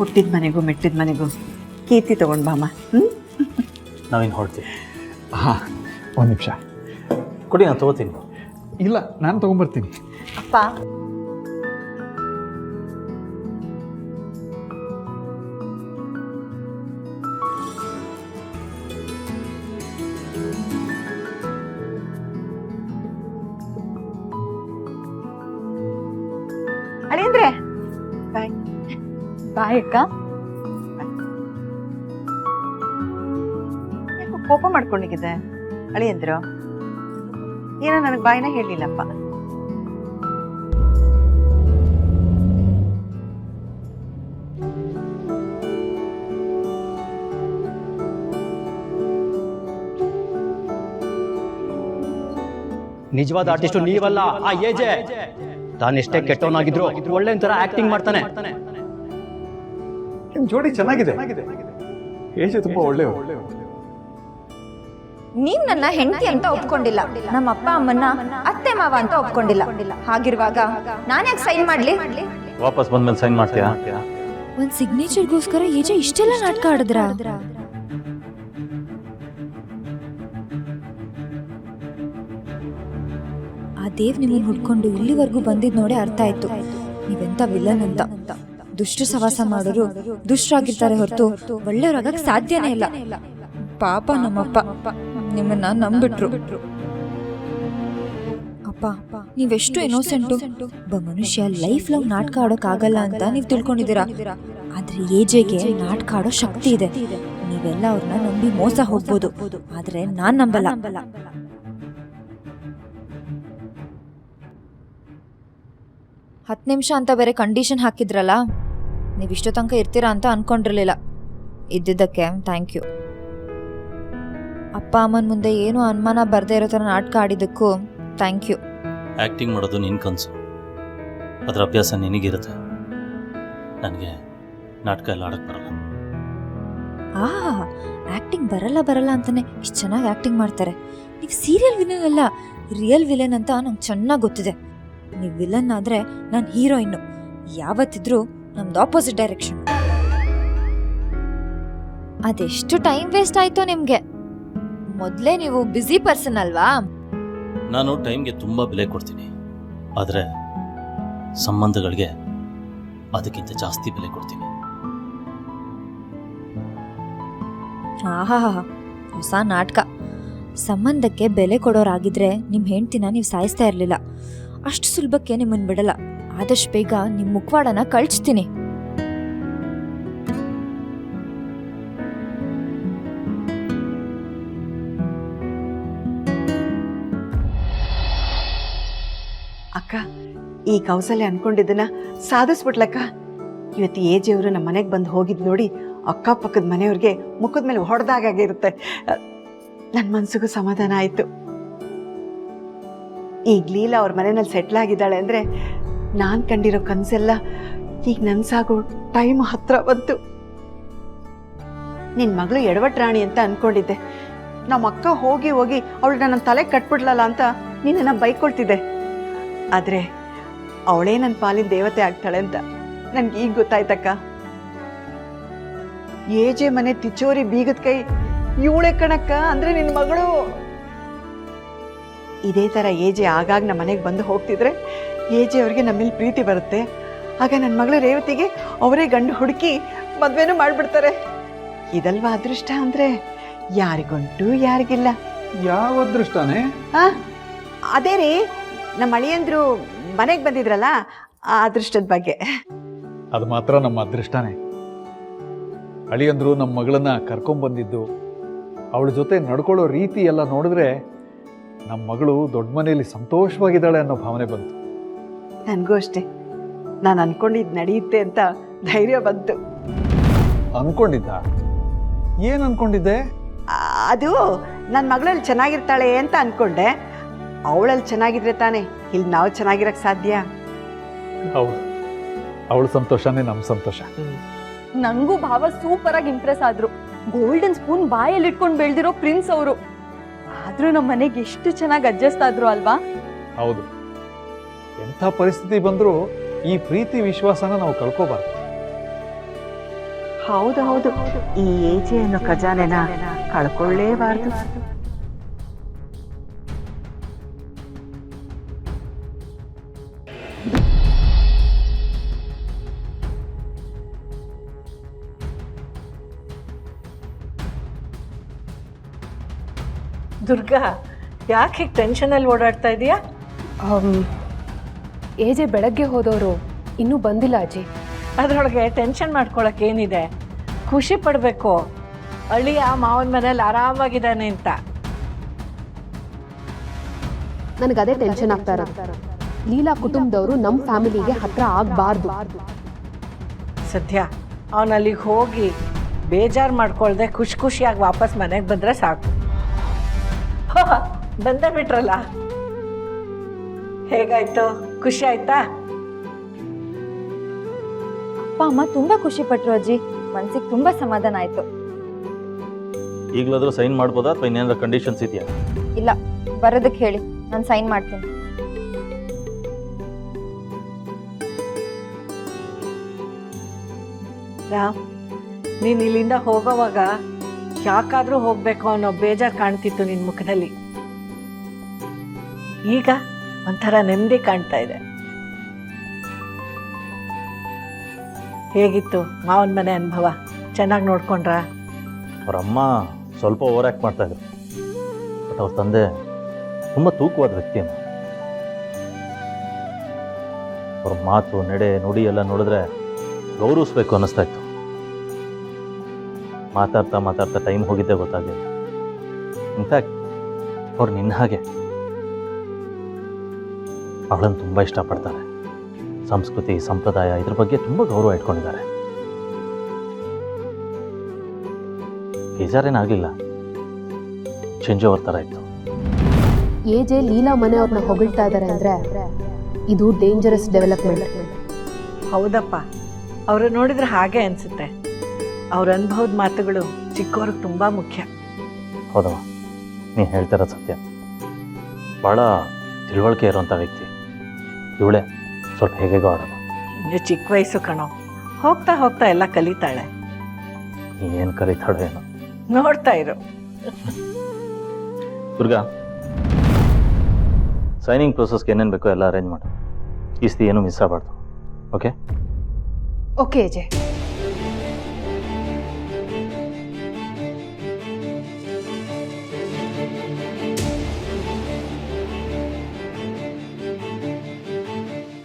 ಹುಟ್ಟಿದ ಮನೆಗೂ ಮೆಟ್ಟಿದ ಮನೆಗೂ ಕೀರ್ತಿ ತಗೊಂಡು ಬಾಮ. ನಾವಿನ್ನು ಹೊರಡ್ತೀವಿ. ಹಾಂ, ಒಂದು ನಿಮಿಷ ಕೊಡಿ, ನಾನು ತೊಗೋತೀನಿ. ಇಲ್ಲ, ನಾನು ತೊಗೊಂಬರ್ತೀನಿ. ಅಪ್ಪ, ಅಳಿಯಂದ್ರೆ ಬಾಯ್. ಬಾಯ್ ಅಕ್ಕ. ಯಾಕೋ ಕೋಪ ಮಾಡ್ಕೊಂಡಿದ್ದೆ ಅಳಿಯಂದ್ರು? ಏನೋ ನನಗೆ ಬಾಯಿನ ಹೇಳಿಲ್ಲಪ್ಪ. ನಿಜವಾದ ಆರ್ಟಿಸ್ಟು ನೀವಲ್ಲ, ಆ ಏಜೆ. ತಾನೆಷ್ಟೇ ಕೆಟ್ಟವನಾಗಿದ್ರು ಒಳ್ಳೆ ತರ ಆಕ್ಟಿಂಗ್ ಮಾಡ್ತಾನೆ. ನಿಮ್ಮ ಜೋಡಿ ಚೆನ್ನಾಗಿದೆ, ಏಜೆ ತುಂಬ ಒಳ್ಳೆಯವರು. ನೀವ್ ನನ್ನ ಹೆಂಡತಿ ಅಂತ ಒಪ್ಕೊಂಡಿಲ್ಲ, ನಮ್ಮ ಅಪ್ಪ ಅಮ್ಮನ್ನ ಅತ್ತೆ ಮಾವ ಅಂತ ಒಪ್ಕೊಂಡಿಲ್ಲ. ಹಾಗಿರುವಾಗ ನಾನ್ಯಾಕೆ ಸೈನ್ ಮಾಡ್ಲಿ? ವಾಪಸ್ ಬಂದ್ಮೇಲೆ ಸೈನ್ ಮಾಡ್ತೀಯಾ? ಒಂದ್ ಸಿಗ್ನೇಚರ್ಗೋಸ್ಕರ ಏಜೆ ಇಷ್ಟೆಲ್ಲ ನಾಟಕ ಆಡಿದ್ರ? ಆ ದೇವ್ ನಿಮ್ಮನ್ನ ಹುಡ್ಕೊಂಡು ಇಲ್ಲಿವರೆಗೂ ಬಂದಿದ್ ನೋಡೇ ಅರ್ಥ ಆಯ್ತು ನೀವೆಂತ ವಿಲನ್ ಅಂತ. ದುಷ್ಟ ಸವಾಸ ಮಾಡೋರು ದುಷ್ಟರಾಗಿರ್ತಾರೆ ಹೊರತು ಒಳ್ಳೆಯವ್ರಾಗಕ್ ಸಾಧ್ಯನೇ ಇಲ್ಲ. ಪಾಪ ನಮ್ಮಪ್ಪ ನಿಮ್ಮನ್ನ ನಂಬಿಟ್ರು. ಅಪ್ಪ, ನೀವೆಷ್ಟು ಇನ್ನೋಸೆಂಟು. ಒಬ್ಬ ಮನುಷ್ಯ ಲೈಫ್ ಲಾಂಗ್ ನಾಟಕ ಆಡೋಕ್ ಆಗಲ್ಲ ಅಂತ ನೀವ್ ತಿಳ್ಕೊಂಡಿದ್ದೀರಾ. ಆದ್ರೆ ಏಜೆಗೆ ನಾಟಕ ಆಡೋ ಶಕ್ತಿ ಇದೆ. ನೀವೆಲ್ಲ ಅವ್ರನ್ನ ನಂಬಿ ಮೋಸ ಹೋಗ್ಬೋದು, ಆದ್ರೆ ನಾನ್ ನಂಬಲ್ಲ. 10 ನಿಮಿಷ ಅಂತ ಬೇರೆ ಕಂಡೀಷನ್ ಹಾಕಿದ್ರಲ್ಲ, ನೀವಿಷ್ಟು ತನಕ ಇರ್ತೀರಾ ಅಂತ ಅನ್ಕೊಂಡಿರ್ಲಿಲ್ಲ. ಇದ್ದಿದ್ದಕ್ಕೆ ಥ್ಯಾಂಕ್ ಯು. ಅಪ್ಪ ಅಮ್ಮನ ಮುಂದೆ ಏನೂ ಅನುಮಾನ ಬರ್ದೇ ಇರೋ ಥರ ನಾಟಕ ಆಡಿದ್ದಕ್ಕೂ ಥ್ಯಾಂಕ್ ಯು. ಆ್ಯಕ್ಟಿಂಗ್ ಮಾಡೋದು ನಿನ್ನ ಕನಸು, ಅದರ ಅಭ್ಯಾಸ ನಿನಗಿರುತ್ತೆ. ನನಗೆ ನಾಟಕ ಎಲ್ಲ ಆಡಕ್ಕೆ ಬರಲ್ಲ. ಆ್ಯಕ್ಟಿಂಗ್ ಬರಲ್ಲ ಅಂತಾನೆ ಇಷ್ಟು ಚೆನ್ನಾಗಿ ಆ್ಯಕ್ಟಿಂಗ್ ಮಾಡ್ತಾರೆ. ನೀವು ಸೀರಿಯಲ್ ವಿಲನ್ ಅಲ್ಲ, ರಿಯಲ್ ವಿಲನ್ ಅಂತ ನಂಗೆ ಚೆನ್ನಾಗಿ ಗೊತ್ತಿದೆ. ನೀವು ವಿಲನ್ ಆದರೆ ನಾನು ಹೀರೋಯಿನ್ನು. ಯಾವತ್ತಿದ್ರೂ ನಮ್ದು ಆಪೋಸಿಟ್ ಡೈರೆಕ್ಷನ್. ಅದೆಷ್ಟು ಟೈಮ್ ವೇಸ್ಟ್ ಆಯ್ತು ನಿಮಗೆ. ಮೊದಲೇ ನೀವು ಬ್ಯುಸಿ ಪರ್ಸನ್ ಅಲ್ವಾ? ನಾನು ಟೈಮ್ಗೆ ತುಂಬ ಬೆಲೆ ಕೊಡ್ತೀನಿ, ಆದರೆ ಸಂಬಂಧಗಳಿಗೆ ಅದಕ್ಕಿಂತ ಜಾಸ್ತಿ ಬೆಲೆ ಕೊಡ್ತೀನಿ. ಹೊಸ ನಾಟಕ. ಸಂಬಂಧಕ್ಕೆ ಬೆಲೆ ಕೊಡೋರಾಗಿದ್ರೆ ನಿಮ್ಮ ಹೆಂಡ್ತಿನ ನೀವು ಸಾಯಿಸ್ತಾ ಇರಲಿಲ್ಲ. ಅಷ್ಟು ಸುಲಭಕ್ಕೆ ನಿಮ್ಮನ್ನು ಬಿಡಲ್ಲ. ಆದಷ್ಟು ಬೇಗ ನಿಮ್ಮ ಮುಖವಾಡನ ಕಳ್ಚ್ತೀನಿ. ಅಕ್ಕ, ಈ ಕೌಸಲ್ಯ ಅನ್ಕೊಂಡಿದ್ದನ್ನ ಸಾಧಿಸ್ಬಿಟ್ಲಕ್ಕ. ಇವತ್ತು ಏಜೆಯವರು ನಮ್ಮ ಮನೆಗೆ ಬಂದು ಹೋಗಿದ್ ನೋಡಿ ಅಕ್ಕಪಕ್ಕದ ಮನೆಯವ್ರಿಗೆ ಮುಖದ ಮೇಲೆ ಹೊಡೆದಾಗಿರುತ್ತೆ. ನನ್ನ ಮನ್ಸಿಗೂ ಸಮಾಧಾನ ಆಯಿತು. ಈಗ ಲೀಲಾ ಅವ್ರ ಮನೆಯಲ್ಲಿ ಸೆಟ್ಲ್ ಆಗಿದ್ದಾಳೆ ಅಂದರೆ ನಾನು ಕಂಡಿರೋ ಕನಸೆಲ್ಲ ಈಗ ನನ್ಸಾಗೋ ಟೈಮ್ ಹತ್ರ ಬಂತು. ನಿನ್ನ ಮಗಳು ಎಡವಟ್ ರಾಣಿ ಅಂತ ಅನ್ಕೊಂಡಿದ್ದೆ. ನಮ್ಮ ಅಕ್ಕ ಹೋಗಿ ಹೋಗಿ ಅವಳನ್ನ ನನ್ನ ತಲೆ ಕಟ್ಬಿಡ್ಲಲ್ಲ ಅಂತ ನೀನನ್ನ ಬೈಕೊಳ್ತಿದ್ದೆ. ಆದರೆ ಅವಳೇ ನನ್ನ ಪಾಲಿನ ದೇವತೆ ಆಗ್ತಾಳೆ ಅಂತ ನನ್ಗೆ ಈಗ ಗೊತ್ತಾಯ್ತಕ್ಕ. ಏಜೆ ಮನೆ ತಿಚೋರಿ ಬೀಗದ ಕೈ ಇವಳೆ ಕಣಕ್ಕ, ಅಂದ್ರೆ ನಿನ್ನ ಮಗಳು. ಇದೇ ಥರ ಏಜೆ ಆಗಾಗ ನಮ್ಮ ಮನೆಗೆ ಬಂದು ಹೋಗ್ತಿದ್ರೆ ಏಜೆ ಅವ್ರಿಗೆ ನಮ್ಮಲ್ಲಿ ಪ್ರೀತಿ ಬರುತ್ತೆ. ಆಗ ನನ್ನ ಮಗಳು ರೇವತಿಗೆ ಅವರೇ ಗಂಡು ಹುಡುಕಿ ಮದ್ವೆನೂ ಮಾಡಿಬಿಡ್ತಾರೆ. ಇದಲ್ವಾ ಅದೃಷ್ಟ ಅಂದ್ರೆ? ಯಾರಿಗುಂಟು ಯಾರಿಗಿಲ್ಲ. ಯಾವ ಅದೃಷ್ಟನೇ? ಅದೇ ರೀ, ನಮ್ಮ ಅಳಿಯಂದ್ರು ಮನೆಗೆ ಬಂದಿದ್ರಲ್ಲ, ಆ ಅದೃಷ್ಟದ ಬಗ್ಗೆ. ಅದು ಮಾತ್ರ ನಮ್ಮ ಅದೃಷ್ಟನೇ. ಅಳಿಯಂದ್ರು ನಮ್ಮ ಮಗಳನ್ನ ಕರ್ಕೊಂಡ್ಬಂದಿದ್ದು, ಅವಳ ಜೊತೆ ನಡ್ಕೊಳ್ಳೋ ರೀತಿ ಎಲ್ಲ ನೋಡಿದ್ರೆ ನಮ್ಮ ಮಗಳು ದೊಡ್ಡ ಮನೆಯಲ್ಲಿ ಸಂತೋಷವಾಗಿದ್ದಾಳೆ ಅನ್ನೋ ಭಾವನೆ ಬಂತು. ನನಗೂ ಅಷ್ಟೇ. ನಾನು ಅನ್ಕೊಂಡಿದ್ದು ನಡೆಯುತ್ತೆ ಅಂತ ಧೈರ್ಯ ಬಂತು. ಅನ್ಕೊಂಡಿದ್ದ? ಏನು ಅನ್ಕೊಂಡಿದ್ದೆ? ಅದು ನನ್ನ ಮಗಳಲ್ಲಿ ಚೆನ್ನಾಗಿರ್ತಾಳೆ ಅಂತ ಅನ್ಕೊಂಡೆ. ಅವಳಲ್ಲಿ ಚೆನ್ನಾಗಿದ್ರೆ ತಾನೇ ಇಲ್ಲಿ ನಾವು ಚೆನ್ನಾಗಿರಕ್ಕೆ ಸಾಧ್ಯ. ಹೌದು, ಅವಳ ಸಂತೋಷನೇ ನಮ್ಮ ಸಂತೋಷ. ನಂಗೂ ಭಾವ ಸೂಪರ್ ಆಗಿ ಇಂಪ್ರೆಸ್ ಆದ್ರು. ಗೋಲ್ಡನ್ ಸ್ಪೂನ್ ಬಾಯಲ್ಲಿ ಇಟ್ಕೊಂಡು ಬೆಳೆದಿರೋ ಪ್ರಿನ್ಸ್ ಅವರು. ಆದ್ರೂ ನಮ್ಮ ಮನೆಗೆ ಎಷ್ಟು ಚೆನ್ನಾಗಿ ಅಡ್ಜಸ್ಟ್ ಆದ್ರು ಅಲ್ವಾ? ಹೌದು, ಎಂಥ ಪರಿಸ್ಥಿತಿ ಬಂದರೂ ಈ ಪ್ರೀತಿ ವಿಶ್ವಾಸನ ನಾವು ಕಳ್ಕೋಬಾರ್ದು. ಹೌದು ಹೌದು, ಈ ಏಜೆ ಅನ್ನೋ ಖಜಾನೆನ ಕಳ್ಕೊಳ್ಳೇಬಾರ್ದು. ದುರ್ಗಾ, ಯಾಕೆ ಹೀಗೆ ಟೆನ್ಷನಲ್ಲಿ ಓಡಾಡ್ತಾ ಇದೀಯಾ? ಏಜೆ ಬೆಳಗ್ಗೆ ಹೋದವರು ಇನ್ನೂ ಬಂದಿಲ್ಲ ಅಜ್ಜಿ. ಅದರೊಳಗೆ ಟೆನ್ಷನ್ ಮಾಡ್ಕೊಳಕ್ಕೆ ಏನಿದೆ? ಖುಷಿ ಪಡಬೇಕು, ಅಳಿಯ ಮಾವನ ಮನೇಲಿ ಆರಾಮಾಗಿದ್ದಾನೆ ಅಂತ. ನನಗದೇ ಟೆನ್ಷನ್ ಆಗ್ತಾ ಇರೋದು. ಲೀಲಾ ಕುಟುಂಬದವರು ನಮ್ಮ ಫ್ಯಾಮಿಲಿಗೆ ಹತ್ರ ಆಗಬಾರ್ದು. ಸದ್ಯ ಅವನು ಅಲ್ಲಿಗೆ ಹೋಗಿ ಬೇಜಾರು ಮಾಡ್ಕೊಳ್ದೆ ಖುಷಿ ಖುಷಿಯಾಗಿ ವಾಪಸ್ ಮನೆಗೆ ಬಂದರೆ ಸಾಕು. ಬಂದೇ ಬಿಟ್ರಲ್ಲ, ಹೇಗಾಯ್ತು? ಖುಷಿ ಆಯ್ತಾ? ಅಪ್ಪ ಅಮ್ಮ ತುಂಬಾ ಖುಷಿ ಪಟ್ರು ಅಜ್ಜಿ, ಮನ್ಸಿಗೆ ತುಂಬಾ ಸಮಾಧಾನ ಆಯ್ತು. ಈಗಲಾದರೂ ಸೈನ್ ಮಾಡ್ಬೋದಾ ಅಥವಾ ಇನ್ನೇನಾದ್ರು ಕಂಡೀಷನ್ಸ್ ಇದೆಯಾ? ಇಲ್ಲ, ಬರೋದಕ್ಕೆ ಹೇಳಿ, ನಾನು ಸೈನ್ ಮಾಡ್ತೀನಿ. ರಾಮ್, ನೀನು ಇಲ್ಲಿಂದ ಹೋಗೋವಾಗ ಯಾಕಾದರೂ ಹೋಗಬೇಕು ಅನ್ನೋ ಬೇಜಾರು ಕಾಣ್ತಿತ್ತು ನಿನ್ನ ಮುಖದಲ್ಲಿ. ಈಗ ಒಂಥರ ನೆಮ್ಮದಿ ಕಾಣ್ತಾ ಇದೆ. ಹೇಗಿತ್ತು ಮಾವನ ಮನೆ ಅನುಭವ? ಚೆನ್ನಾಗಿ ನೋಡ್ಕೊಂಡ್ರಾ? ಅವ್ರ ಅಮ್ಮ ಸ್ವಲ್ಪ ಓವರ್ ಆ್ಯಕ್ಟ್ ಮಾಡ್ತಾಯಿದ್ರು, ಬಟ್ ಅವ್ರ ತಂದೆ ತುಂಬ ತೂಕವಾದ ವ್ಯಕ್ತಿ. ಅವ್ರ ಮಾತು, ನಡೆ, ನುಡಿ ಎಲ್ಲ ನೋಡಿದ್ರೆ ಗೌರವಿಸ್ಬೇಕು ಅನ್ನಿಸ್ತಾ ಇತ್ತು. ಮಾತಾಡ್ತಾ ಮಾತಾಡ್ತಾ ಟೈಮ್ ಹೋಗಿದ್ದೇ ಗೊತ್ತಾಗಲಿಲ್ಲ. ಇನ್ಫ್ಯಾಕ್ಟ್ ಅವ್ರು ನಿನ್ನ ಹಾಗೆ ಅವಳನ್ನು ತುಂಬ ಇಷ್ಟಪಡ್ತಾರೆ. ಸಂಸ್ಕೃತಿ, ಸಂಪ್ರದಾಯ ಇದ್ರ ಬಗ್ಗೆ ತುಂಬ ಗೌರವ ಇಟ್ಕೊಂಡಿದ್ದಾರೆ. ಬೇಜಾರೇನಾಗಲಿಲ್ಲ, ಚೇಂಜ್ ಓವರ್ ಥರ ಇತ್ತು. ಏಜೆ ಲೀಲಾ ಮನೆಯವ್ರನ್ನ ಹೊಗಳ್ತಾ ಇದ್ದಾರೆ ಅಂದ್ರೆ ಇದು ಡೇಂಜರಸ್ ಡೆವಲಪ್ಮೆಂಟ್. ಹೌದಪ್ಪ, ಅವರು ನೋಡಿದ್ರೆ ಹಾಗೆ ಅನಿಸುತ್ತೆ. ಅವ್ರ ಅನುಭವದ ಮಾತುಗಳು ಚಿಕ್ಕವ್ರಿಗೆ ತುಂಬ ಮುಖ್ಯ. ಹೌದಮ್ಮ, ನೀನು ಹೇಳ್ತಿರೋದು ಸತ್ಯ. ಭಾಳ ತಿಳುವಳಿಕೆ ಇರುವಂಥ ವ್ಯಕ್ತಿ ಇವಳೇ. ಸ್ವಲ್ಪ ಹೇಗೇಗೋ ಆಡೋದು. ಇನ್ನು ಚಿಕ್ಕ ವಯಸ್ಸು ಕಣೋ, ಹೋಗ್ತಾ ಹೋಗ್ತಾ ಎಲ್ಲ ಕಲಿತಾಳೆ. ಏನು ಕಲಿತಾಳೋ ಏನೋ, ನೋಡ್ತಾ ಇರು. ದುರ್ಗಾ, ಸೈನಿಂಗ್ ಪ್ರೊಸೆಸ್ಗೆ ಏನೇನು ಬೇಕೋ ಎಲ್ಲ ಅರೇಂಜ್ ಮಾಡು. ಈ ಸತಿ ಏನೂ ಮಿಸ್ ಆಗಬಾರ್ದು. Okay okay Ajay.